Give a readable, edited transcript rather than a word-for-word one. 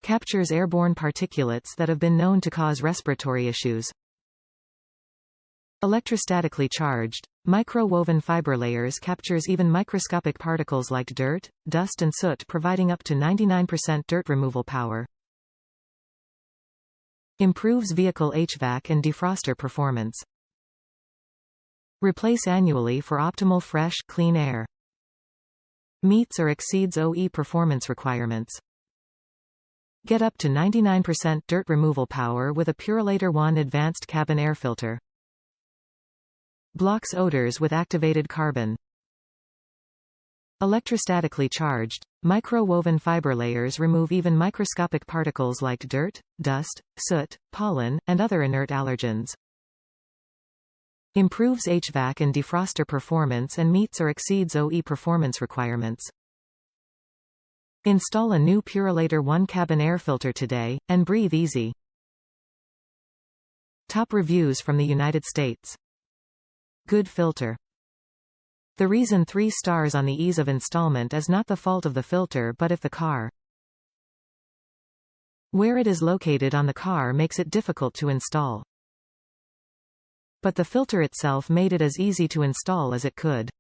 Captures airborne particulates that have been known to cause respiratory issues. Electrostatically charged, micro-woven fiber layers captures even microscopic particles like dirt, dust and soot, providing up to 99% dirt removal power. Improves vehicle HVAC and defroster performance. Replace annually for optimal fresh, clean air. Meets or exceeds OE performance requirements. Get up to 99% dirt removal power with a PurolatorONE Advanced Cabin Air Filter. Blocks odors with activated carbon. Electrostatically charged, micro-woven fiber layers remove even microscopic particles like dirt, dust, soot, pollen, and other inert allergens. Improves HVAC and defroster performance and meets or exceeds OE performance requirements. Install a new PurolatorONE Cabin Air Filter today, and breathe easy. Top reviews from the United States. Good filter. The reason 3 stars on the ease of installment is not the fault of the filter but if the car where it is located on the car makes it difficult to install. But the filter itself made it as easy to install as it could.